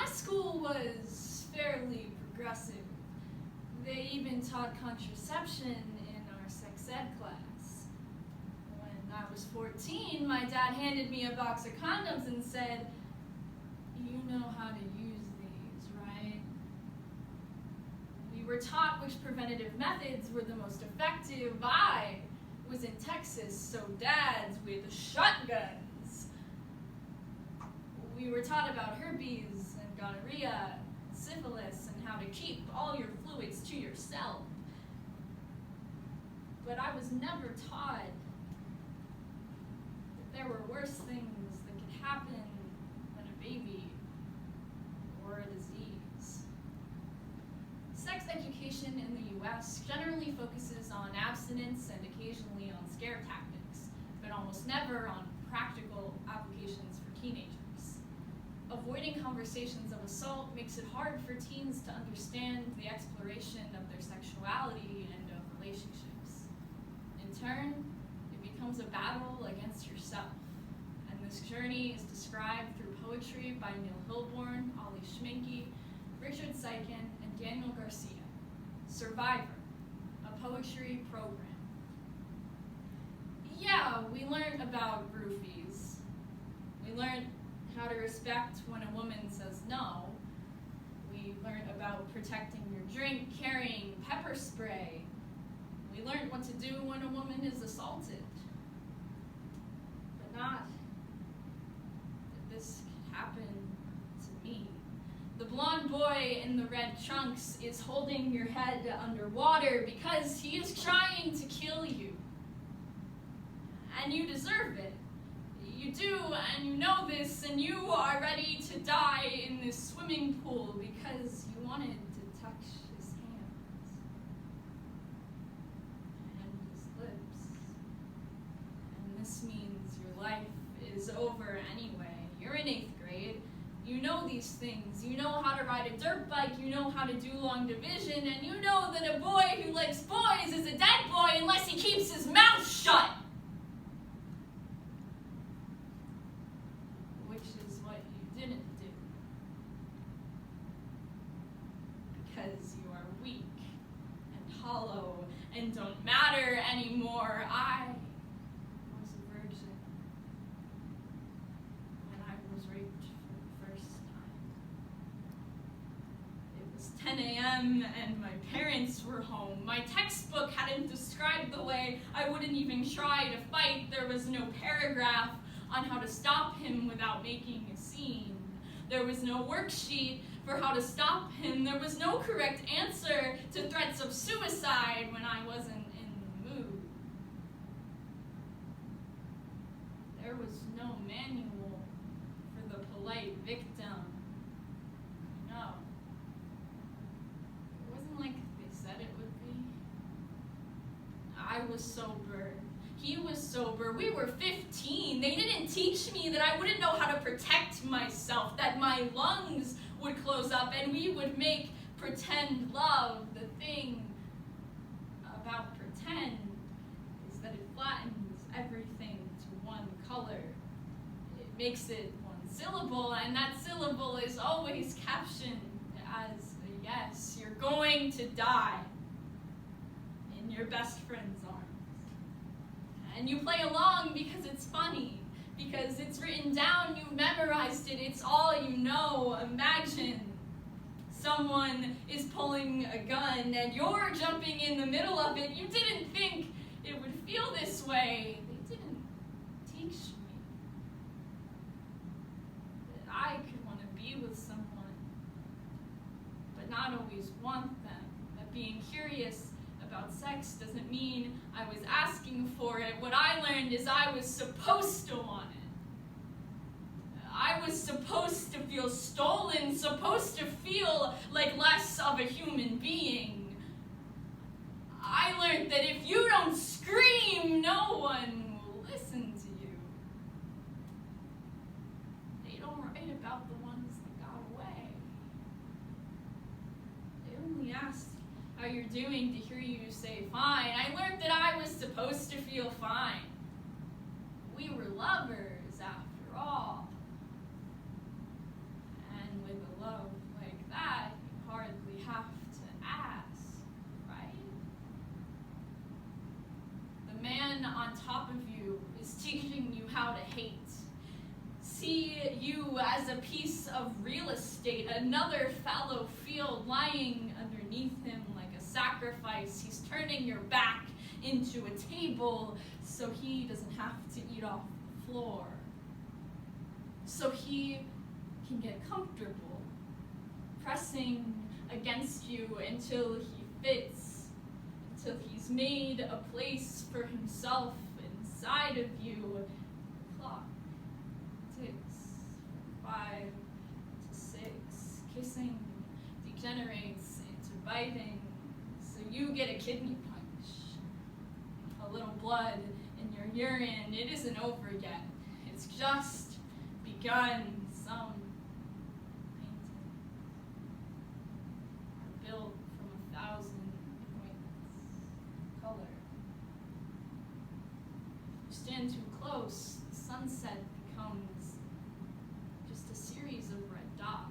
school was fairly progressive. They even taught contraception in our sex ed class. When I was 14, my dad handed me a box of condoms and said, "You know how to use these, right?" We were taught which preventative methods were the most effective. I was in Texas, so dads with shotguns. We were taught about herpes and gonorrhea, syphilis, and how to keep all your fluids to yourself. But I was never taught that there were worse things that could happen than a baby or a disease. Sex education in the US generally focuses on abstinence and occasionally on scare tactics, but almost never on practical applications for teenagers. Avoiding conversations of assault makes it hard for teens to understand the exploration of their sexuality and of relationships. In turn, it becomes a battle against yourself. And this journey is described through poetry by Neil Hilborn, Ollie Schminke, Richard Seiken, and Daniel Garcia. Survivor, a poetry program. Yeah, we learned about roofies. We learned how to respect when a woman says no. We learned about protecting your drink, carrying pepper spray. We learned what to do when a woman is assaulted. But not that this could happen to me. The blonde boy in the red trunks is holding your head underwater because he is trying to kill you. And you deserve it. You do, and you know this, and you are ready to die in this swimming pool because you wanted to touch his hands and his lips. And this means your life is over anyway. You're in 8th grade. You know these things. You know how to ride a dirt bike. You know how to do long division. And you know that a boy who likes boys is a dead boy unless he keeps his mouth shut. Which is what you didn't do. Because you are weak and hollow and don't matter anymore. I was a virgin when I was raped for the first time. It was 10 a.m. and my parents were home. My textbook hadn't described the way I wouldn't even try to fight. There was no paragraph on how to stop him without making a scene. There was no worksheet for how to stop him. There was no correct answer to threats of suicide when I wasn't in the mood. There was no manual for the polite victim. No. It wasn't like they said it would be. I was sober. He was sober. We were 15. They didn't teach me that I wouldn't know how to protect myself, that my lungs would close up and we would make pretend love. The thing about pretend is that it flattens everything to one color. It makes it one syllable, and that syllable is always captioned as a yes. You're going to die in your best friend's arms. And you play along because it's funny, because it's written down, you memorized it, it's all you know. Imagine someone is pulling a gun and you're jumping in the middle of it. You didn't think it would feel this way. They didn't teach me that I could want to be with someone, but not always want them. That being curious about sex doesn't mean I was asking for it. What I learned is I was supposed to want it. I was supposed to feel stolen, supposed to feel like less of a human being. I learned that if you don't scream, no one will listen to you. They don't write about the ones that got away. They only ask how you're doing to hear you say fine. I learned that I was supposed to feel fine. We were lovers after all. And with a love on top of you is teaching you how to hate. See you as a piece of real estate, another fallow field lying underneath him like a sacrifice. He's turning your back into a table so he doesn't have to eat off the floor. So he can get comfortable, pressing against you until he fits, until he's made a place for himself inside of you. The clock ticks from 5 to 6. Kissing degenerates into biting, so you get a kidney punch. A little blood in your urine. It isn't over yet. It's just begun. Some paintings are built from 1,000 points. Color. If you stand too close, the sunset becomes just a series of red dots.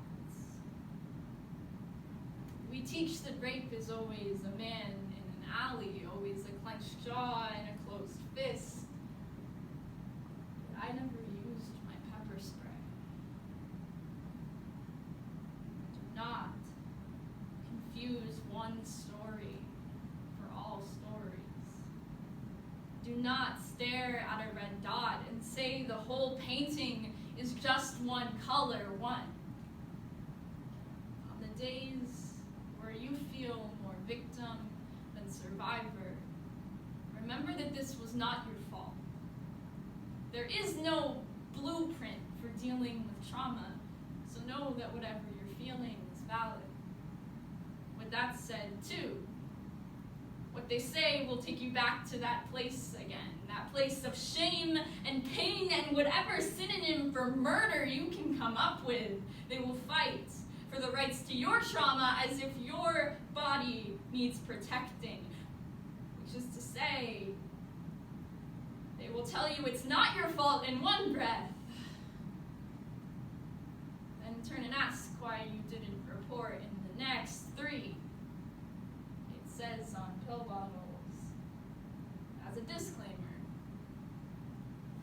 We teach that rape is always a man in an alley, always a clenched jaw and a closed fist. But I never used my pepper spray. Do not confuse one story for all stories. Do not stare at a red dot and say the whole painting is just one color, one. On the days where you feel more victim than survivor, remember that this was not your fault. There is no blueprint for dealing with trauma, so know that whatever you're feeling is valid. With that said, too, what they say will take you back to that place again, that place of shame and pain and whatever synonym for murder you can come up with. They will fight for the rights to your trauma as if your body needs protecting, which is to say, they will tell you it's not your fault in one breath, then turn and ask why you didn't report in the next 3. It says on pill bottles, as a disclaimer,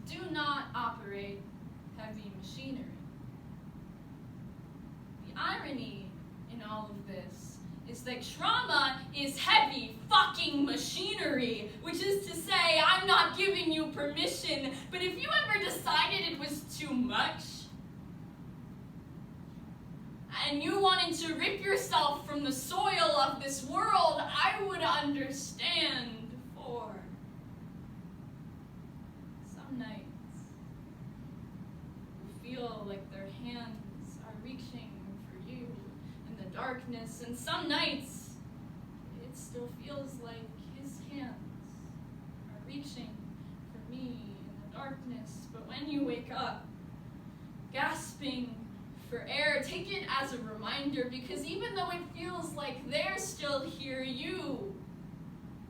do not operate heavy machinery. The irony in all of this is that trauma is heavy fucking machinery, which is to say, I'm not giving you permission, but if you ever decided it was too much, and you wanted to rip yourself from the soil of this world, I would understand. For some nights, you feel like their hands are reaching for you in the darkness, and some nights, it still feels like his hands are reaching for me in the darkness. But when you wake up, gasping for air, take it as a reminder, because even though it feels like they're still here, you,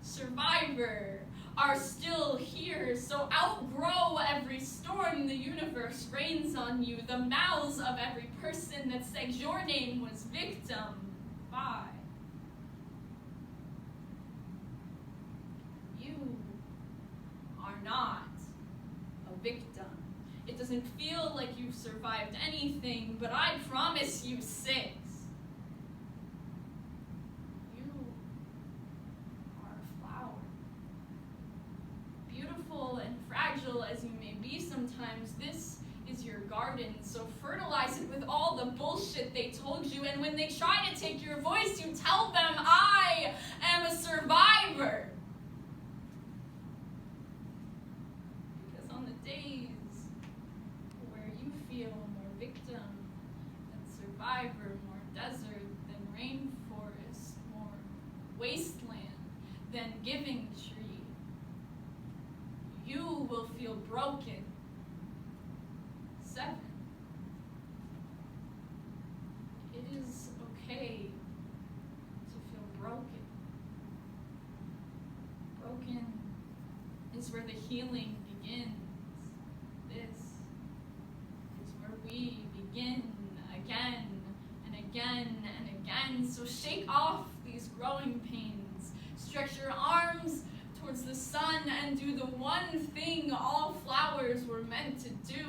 survivor, are still here. So outgrow every storm the universe rains on you, the mouths of every person that said your name was victim. Bye. You are not a victim. It doesn't feel like you've survived anything, but I promise you 6. You are a flower. Beautiful and fragile as you may be sometimes, this is your garden, so fertilize it with all the bullshit they told you, and when they try to take your voice, you tell them, I am a survivor. Because on the days where you feel more victim than survivor, more desert than rainforest, more wasteland than giving tree, you will feel broken. 7. It is okay to feel broken. Broken is where the healing begins. This is where we begin again and again and again. So shake off these growing pains. Stretch your arms towards towards the sun and do the one thing all flowers were meant to do.